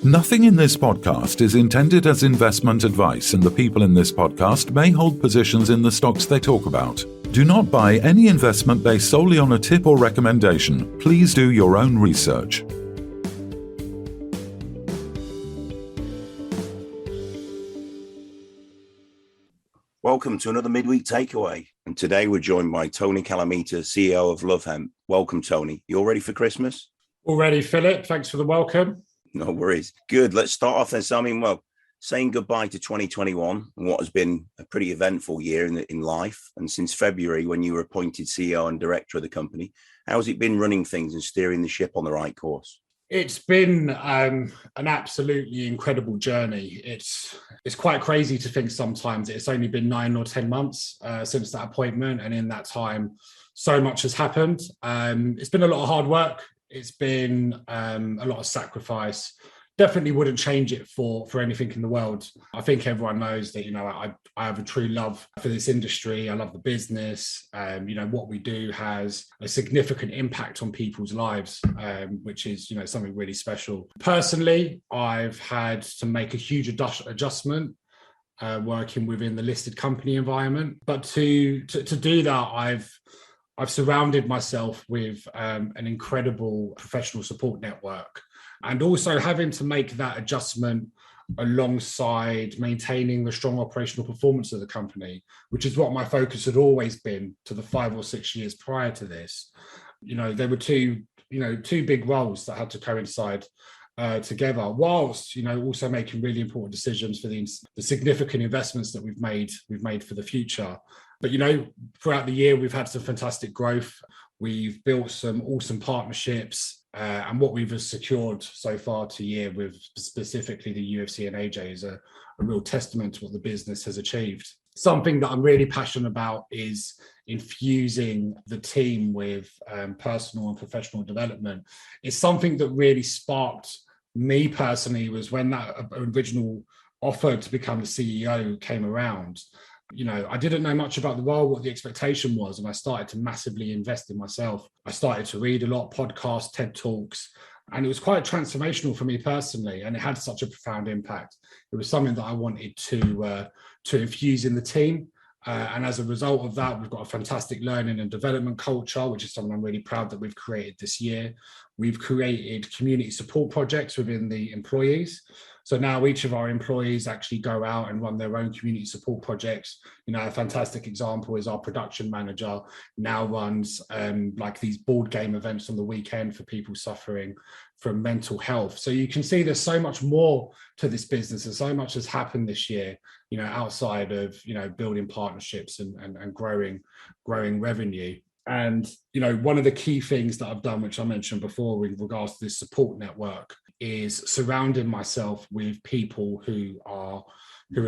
Nothing in this podcast is intended as investment advice, and the people in this podcast may hold positions in the stocks they talk about. Do not buy any investment based solely on a tip or recommendation. Please do your own research. Welcome to another midweek takeaway. And today we're joined by Tony Calamita, CEO of Hemp. Welcome, Tony. You all ready for Christmas? All ready, Philip. Thanks for the welcome. No worries. Good. Let's start off then. So, saying goodbye to 2021 and what has been a pretty eventful year in life. And since February, when you were appointed CEO and director of the company, how has it been running things and steering the ship on the right course? It's been an absolutely incredible journey. It's quite crazy to think sometimes it's only been 9 or 10 months since that appointment. And in that time, so much has happened. It's been a lot of hard work. It's been a lot of sacrifice. Definitely wouldn't change it for anything in the world. I think everyone knows that, I have a true love for this industry. I love the business. What we do has a significant impact on people's lives, which is, something really special. Personally, I've had to make a huge adjustment working within the listed company environment. But to do that, I've surrounded myself with an incredible professional support network, and also having to make that adjustment alongside maintaining the strong operational performance of the company, which is what my focus had always been to the 5 or 6 years prior to this. There were two big roles that had to coincide together, whilst also making really important decisions for the significant investments that we've made for the future. But throughout the year we've had some fantastic growth. We've built some awesome partnerships, and what we've secured so far to year with specifically the UFC and AJ is a real testament to what the business has achieved. Something that I'm really passionate about is infusing the team with personal and professional development. It's something that really sparked me personally was when that original offer to become the CEO came around. I didn't know much about the role, what the expectation was, and I started to massively invest in myself. I started to read a lot, podcasts, TED Talks, and it was quite transformational for me personally, and it had such a profound impact. It was something that I wanted to infuse in the team. And as a result of that, we've got a fantastic learning and development culture, which is something I'm really proud that we've created this year. We've created community support projects within the employees. So now each of our employees actually go out and run their own community support projects. A fantastic example is our production manager now runs these board game events on the weekend for people suffering from mental health. So you can see there's so much more to this business, and so much has happened this year, outside of, building partnerships and growing revenue. And, one of the key things that I've done, which I mentioned before with regards to this support network, is surrounding myself with people who are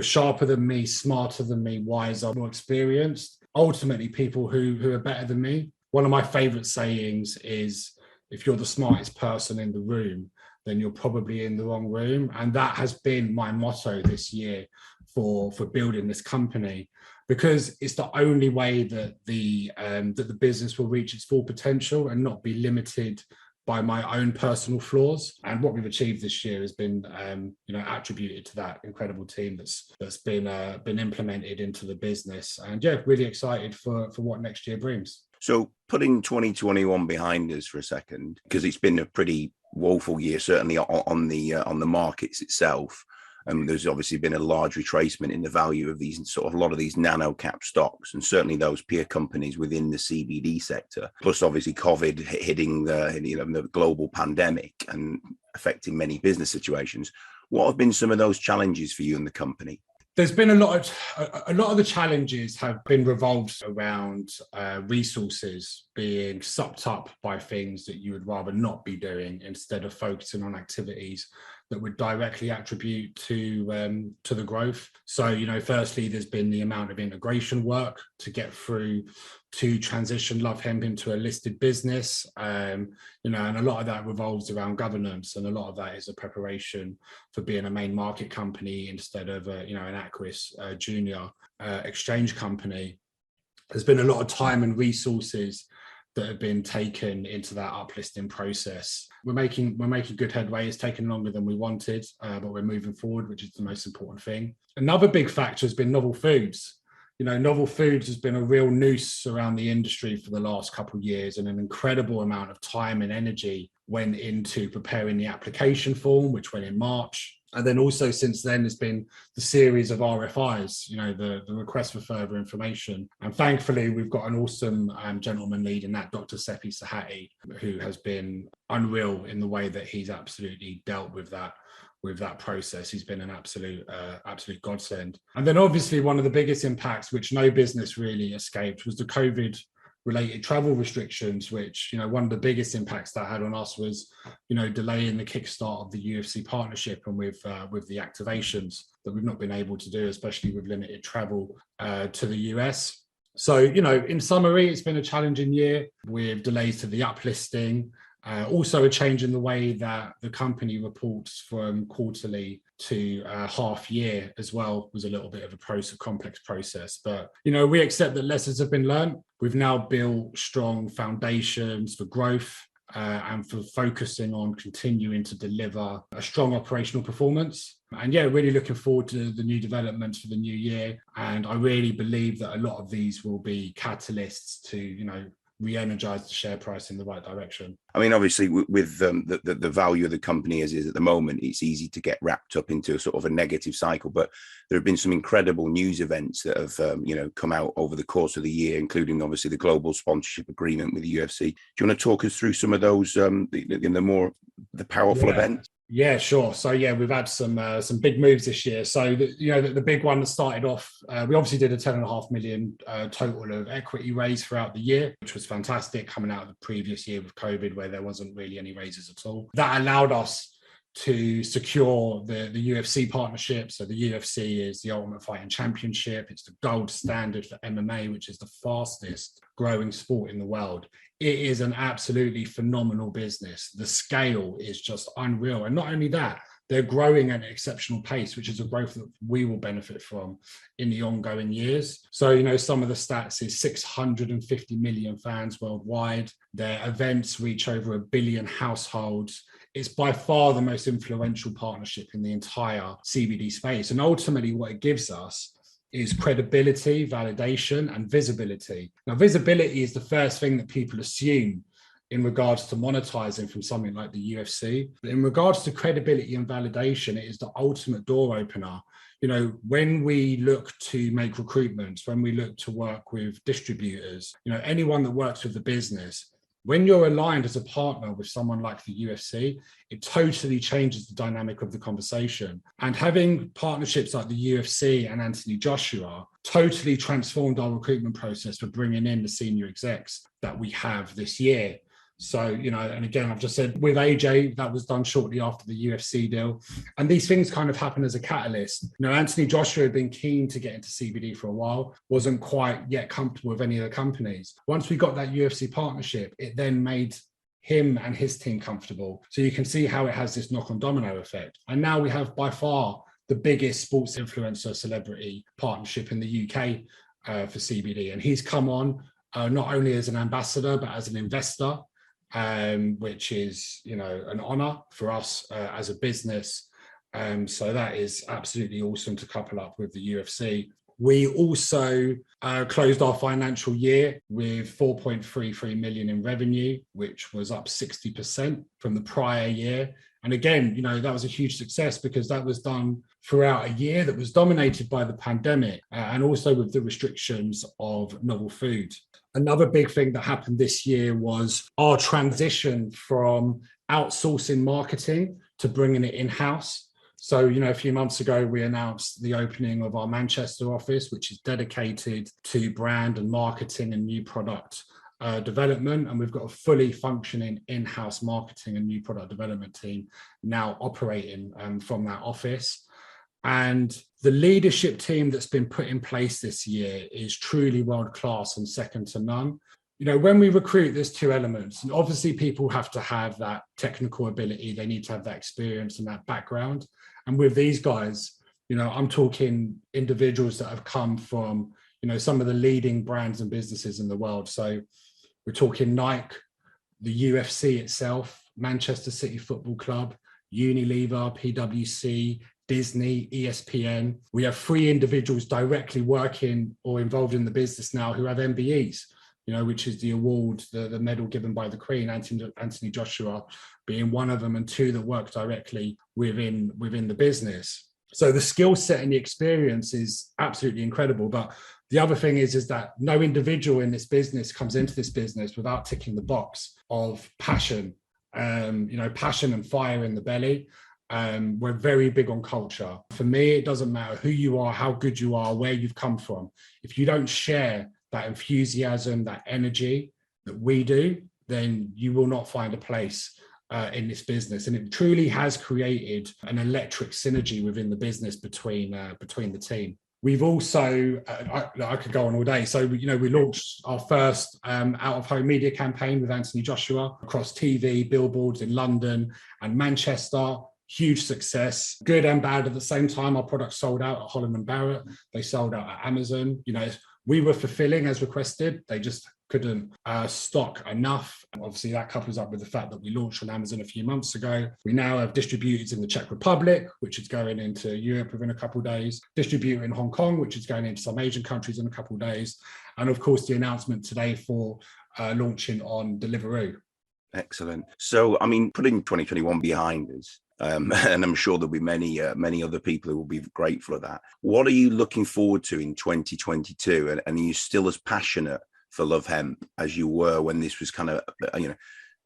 sharper than me, smarter than me, wiser, more experienced, ultimately people who are better than me. One of my favorite sayings is, if you're the smartest person in the room, then you're probably in the wrong room. And that has been my motto this year for building this company, because it's the only way that the business will reach its full potential and not be limited by my own personal flaws. And what we've achieved this year has been, attributed to that incredible team that's been implemented into the business. And really excited for what next year brings. So putting 2021 behind us for a second, because it's been a pretty woeful year, certainly on the markets itself. There's obviously been a large retracement in the value of these a lot of these nano cap stocks, and certainly those peer companies within the CBD sector. Plus, obviously, COVID hitting the global pandemic and affecting many business situations. What have been some of those challenges for you and the company? There's been a lot of the challenges have been revolved around resources being sucked up by things that you would rather not be doing, instead of focusing on activities that would directly attribute to the growth. So, firstly, there's been the amount of integration work to get through to transition Hemp into a listed business. And a lot of that revolves around governance, and a lot of that is a preparation for being a main market company instead of an Aquis junior exchange company. There's been a lot of time and resources that have been taken into that uplisting process. We're making good headway. It's taken longer than we wanted, but we're moving forward, which is the most important thing. Another big factor has been novel foods. Novel foods has been a real noose around the industry for the last couple of years, and an incredible amount of time and energy went into preparing the application form, which went in March. And then also since then, there's been the series of RFIs, the request for further information. And thankfully, we've got an awesome gentleman leading that, Dr. Seppi Sahati, who has been unreal in the way that he's absolutely dealt with that process. He's been an absolute godsend. And then obviously one of the biggest impacts, which no business really escaped, was the COVID-related travel restrictions, which, one of the biggest impacts that had on us was, delaying the kickstart of the UFC partnership and with the activations that we've not been able to do, especially with limited travel to the US. So, in summary, it's been a challenging year with delays to the uplisting. Also a change in the way that the company reports from quarterly to half year as well was a little bit of a complex process. But, we accept that lessons have been learned. We've now built strong foundations for growth and for focusing on continuing to deliver a strong operational performance. And really looking forward to the new developments for the new year. And I really believe that a lot of these will be catalysts to, re-energize the share price in the right direction. I mean, obviously, with the value of the company as is at the moment, it's easy to get wrapped up into a sort of a negative cycle. But there have been some incredible news events that have, come out over the course of the year, including obviously the global sponsorship agreement with the UFC. Do you want to talk us through some of those, the powerful events? Yeah, sure. So we've had some big moves this year. So the big one that started off, we obviously did a 10.5 million total of equity raise throughout the year, which was fantastic, coming out of the previous year with COVID, where there wasn't really any raises at all. That allowed us to secure the UFC partnership. So the UFC is the Ultimate Fighting Championship. It's the gold standard for MMA, which is the fastest growing sport in the world. It is an absolutely phenomenal business. The scale is just unreal. And not only that, they're growing at an exceptional pace, which is a growth that we will benefit from in the ongoing years. So, some of the stats is 650 million fans worldwide. Their events reach over 1 billion households. It's by far the most influential partnership in the entire CBD space. And ultimately what it gives us is credibility, validation, and visibility. Now, visibility is the first thing that people assume in regards to monetizing from something like the UFC. But in regards to credibility and validation, it is the ultimate door opener. When we look to make recruitments, when we look to work with distributors, anyone that works with the business, when you're aligned as a partner with someone like the UFC, it totally changes the dynamic of the conversation. And having partnerships like the UFC and Anthony Joshua totally transformed our recruitment process for bringing in the senior execs that we have this year. So, and again, I've just said with AJ, that was done shortly after the UFC deal. And these things kind of happen as a catalyst. Anthony Joshua had been keen to get into CBD for a while, wasn't quite yet comfortable with any of the companies. Once we got that UFC partnership, it then made him and his team comfortable. So you can see how it has this knock-on domino effect. And now we have by far the biggest sports influencer celebrity partnership in the UK for CBD. And he's come on not only as an ambassador, but as an investor. Which is, an honor for us as a business. So that is absolutely awesome to couple up with the UFC. We also closed our financial year with 4.33 million in revenue, which was up 60% from the prior year. And again, that was a huge success because that was done throughout a year that was dominated by the pandemic and also with the restrictions of novel food. Another big thing that happened this year was our transition from outsourcing marketing to bringing it in-house. So, a few months ago, we announced the opening of our Manchester office, which is dedicated to brand and marketing and new product development. And we've got a fully functioning in-house marketing and new product development team now operating from that office. And the leadership team that's been put in place this year is truly world-class and second to none. When we recruit, there's two elements. And obviously, people have to have that technical ability. They need to have that experience and that background. And with these guys, I'm talking individuals that have come from, some of the leading brands and businesses in the world. So We're talking Nike, the UFC itself, Manchester City Football Club, Unilever, PwC, Disney, ESPN. We have 3 individuals directly working or involved in the business now who have MBEs, which is the award, the medal given by the Queen, Anthony Joshua being one of them, and 2 that work directly within the business. So the skill set and the experience is absolutely incredible. But the other thing is that no individual in this business comes into this business without ticking the box of passion, passion and fire in the belly. We're very big on culture. For me, it doesn't matter who you are, how good you are, where you've come from. If you don't share that enthusiasm, that energy that we do, then you will not find a place in this business. And it truly has created an electric synergy within the business between the team. We've also, I could go on all day. So, we launched our first out-of-home media campaign with Anthony Joshua across TV, billboards in London and Manchester. Huge success, good and bad at the same time. Our products sold out at Holland & Barrett. They sold out at Amazon. We were fulfilling as requested. They just couldn't stock enough. Obviously, that couples up with the fact that we launched on Amazon a few months ago. We now have distributors in the Czech Republic, which is going into Europe within a couple of days, distributor in Hong Kong, which is going into some Asian countries in a couple of days. And of course, the announcement today for launching on Deliveroo. Excellent. So, putting 2021 behind us, and I'm sure there'll be many other people who will be grateful for that. What are you looking forward to in 2022? And are you still as passionate for Love Hemp as you were when this was kind of,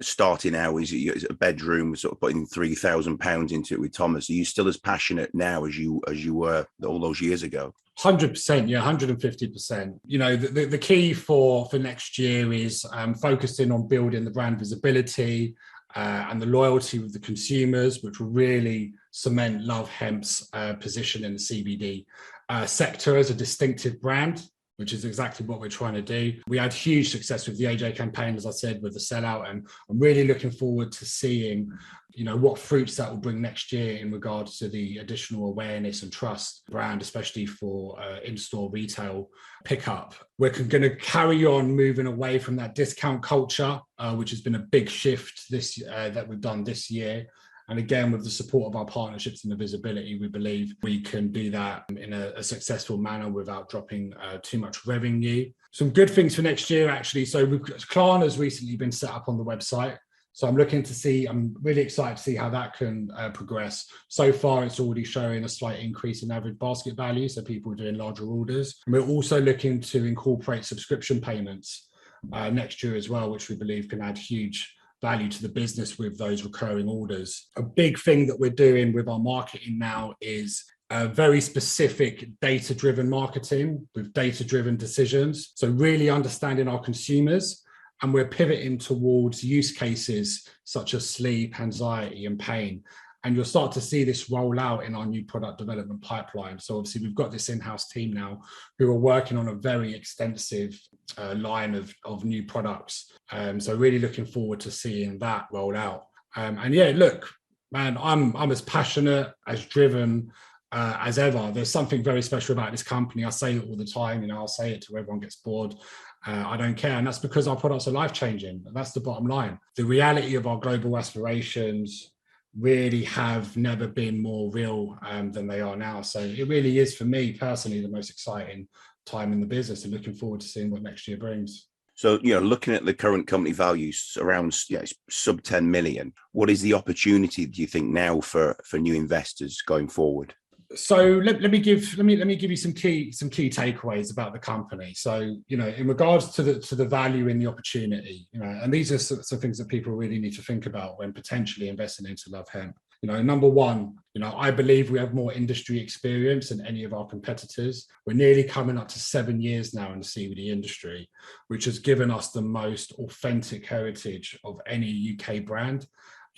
starting out as a bedroom, sort of putting £3,000 into it with Thomas? Are you still as passionate now as you were all those years ago? 100%, yeah, 150%. The key for next year is focusing on building the brand visibility and the loyalty with the consumers, which will really cement Love Hemp's position in the CBD sector as a distinctive brand, which is exactly what we're trying to do. We had huge success with the AJ campaign, as I said, with the sellout, and I'm really looking forward to seeing, what fruits that will bring next year in regards to the additional awareness and trust brand, especially for in-store retail pickup. We're going to carry on moving away from that discount culture, which has been a big shift that we've done this year. And again, with the support of our partnerships and the visibility, we believe we can do that in a successful manner without dropping too much revenue. Some good things for next year, actually. So Klarna's recently been set up on the website. So I'm really excited to see how that can progress. So far, it's already showing a slight increase in average basket value. So people are doing larger orders. And we're also looking to incorporate subscription payments next year as well, which we believe can add huge value to the business with those recurring orders. A big thing that we're doing with our marketing now is very specific data-driven marketing with data-driven decisions. So really understanding our consumers, and we're pivoting towards use cases such as sleep, anxiety, and pain. And you'll start to see this roll out in our new product development pipeline. So obviously we've got this in-house team now who are working on a very extensive line of new products. So really looking forward to seeing that roll out. And yeah, look, man, I'm as passionate, as driven as ever. There's something very special about this company. I say it all the time, I'll say it till everyone gets bored. I don't care. And that's because our products are life-changing. That's the bottom line. The reality of our global aspirations really have never been more real than they are now. So it really is, for me personally, the most exciting time in the business, and looking forward to seeing what next year brings. So, looking at the current company values around sub 10 million, what is the opportunity, do you think, now for new investors going forward? So let me give you some key takeaways about the company. So, in regards to the value in the opportunity, and these are some things that people really need to think about when potentially investing into Love Hemp. Number one, I believe we have more industry experience than any of our competitors. We're nearly coming up to 7 years now in the CBD industry, which has given us the most authentic heritage of any UK brand.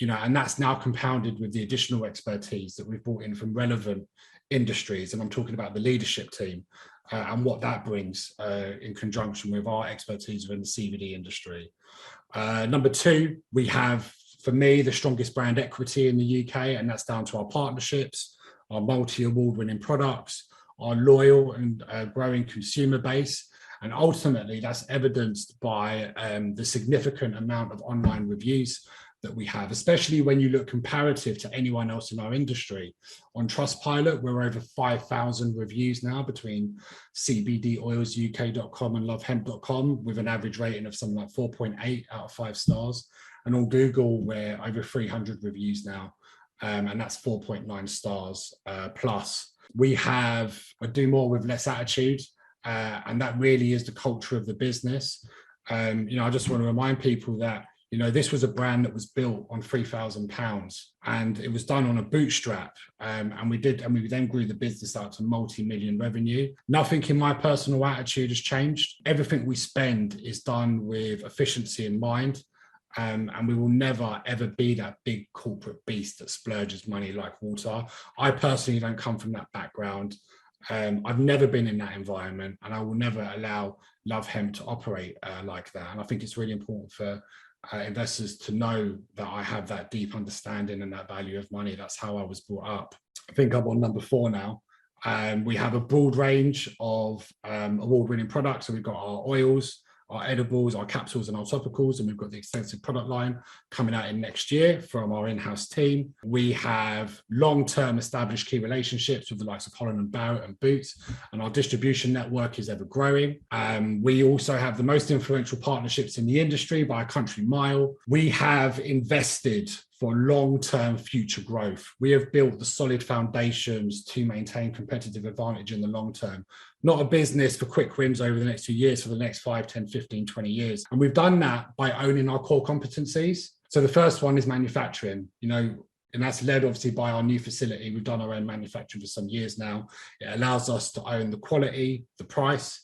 And that's now compounded with the additional expertise that we've brought in from relevant industries. And I'm talking about the leadership team and what that brings in conjunction with our expertise within the CBD industry. Number two, we have, for me, the strongest brand equity in the UK, and that's down to our partnerships, our multi-award winning products, our loyal and growing consumer base, And ultimately, that's evidenced by the significant amount of online reviews that we have, especially when you look comparative to anyone else in our industry. On Trustpilot, we're over 5,000 reviews now between cbdoilsuk.com and lovehemp.com, with an average rating of something like 4.8 out of 5 stars. And on Google, we're over 300 reviews now, and that's 4.9 stars plus. We do more with less attitude, and that really is the culture of the business. I just want to remind people that this was a brand that was built on £3,000, and it was done on a bootstrap. And we then grew the business out to multi-million revenue. Nothing in my personal attitude has changed. Everything we spend is done with efficiency in mind. And we will never, ever be that big corporate beast that splurges money like water. I personally don't come from that background. I've never been in that environment, and I will never allow Love Hemp to operate like that. And I think it's really important for investors to know that I have that deep understanding and that value of money. That's how I was brought up. I think I'm on number 4 now. We have a broad range of award-winning products. So we've got our oils, our edibles, our capsules, and our topicals, and we've got the extensive product line coming out in next year from our in-house team. We have long-term established key relationships with the likes of Holland & Barrett and Boots, and our distribution network is ever growing. We also have the most influential partnerships in the industry by a country mile. We have invested for long-term future growth. We have built the solid foundations to maintain competitive advantage in the long term. Not a business for quick wins over the next 2 years, for the next 5, 10, 15, 20 years. And we've done that by owning our core competencies. So the first one is manufacturing, and that's led obviously by our new facility. We've done our own manufacturing for some years now. It allows us to own the quality, the price.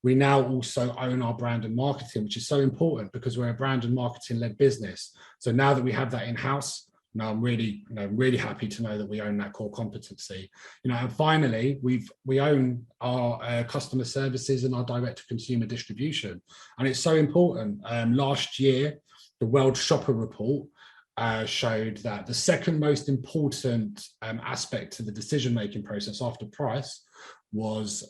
We now also own our brand and marketing, which is so important because we're a brand and marketing led business. So now that we have that in-house, I'm really happy to know that we own that core competency. And finally, we own our customer services and our direct to consumer distribution. And it's so important. Last year, the World Shopper Report showed that the second most important aspect to the decision-making process after price was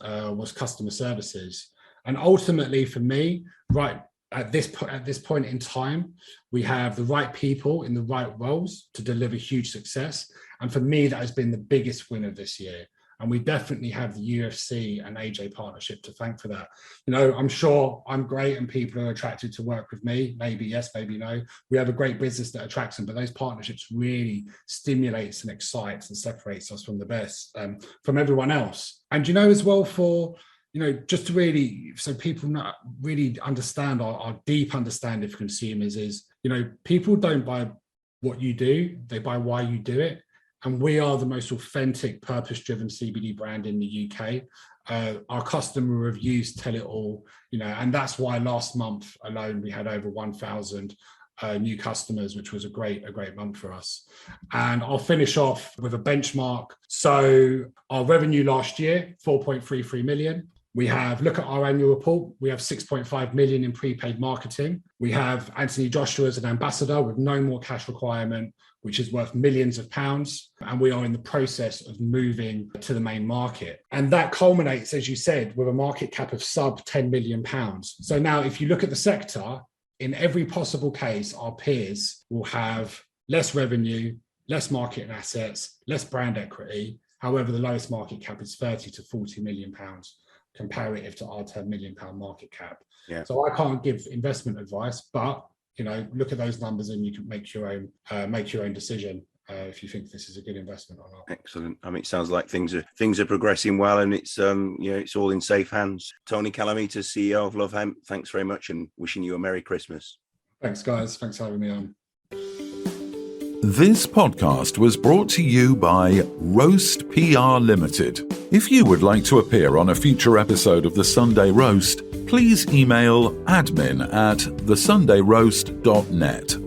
customer services. And ultimately, for me, right at this point in time, we have the right people in the right roles to deliver huge success. And for me, that has been the biggest winner this year. And we definitely have the UFC and AJ partnership to thank for that. I'm sure I'm great and people are attracted to work with me. Maybe yes, maybe no. We have a great business that attracts them, but those partnerships really stimulates and excites and separates us from the best, from everyone else. And as well, for just to really, so people not really understand our deep understanding of consumers is, people don't buy what you do, they buy why you do it. And we are the most authentic, purpose-driven CBD brand in the UK. Our customer reviews tell it all, and that's why last month alone, we had over 1,000 new customers, which was a great month for us. And I'll finish off with a benchmark. So our revenue last year, 4.33 million. We look at our annual report, we have 6.5 million in prepaid marketing. We have Anthony Joshua as an ambassador with no more cash requirement, which is worth millions of pounds. And we are in the process of moving to the main market. And that culminates, as you said, with a market cap of sub 10 million pounds. So now if you look at the sector, in every possible case, our peers will have less revenue, less market assets, less brand equity. However, the lowest market cap is 30 to 40 million pounds. Comparative to our 10 million pound market cap. Yeah. So I can't give investment advice, but look at those numbers and you can make your own decision if you think this is a good investment or not. Excellent. It sounds like things are progressing well, and it's it's all in safe hands. Tony Calamita, CEO of Love Hemp, thanks very much, and wishing you a Merry Christmas. Thanks, guys. Thanks for having me on. This podcast was brought to you by Roast PR Limited. If you would like to appear on a future episode of The Sunday Roast, please email admin@thesundayroast.net.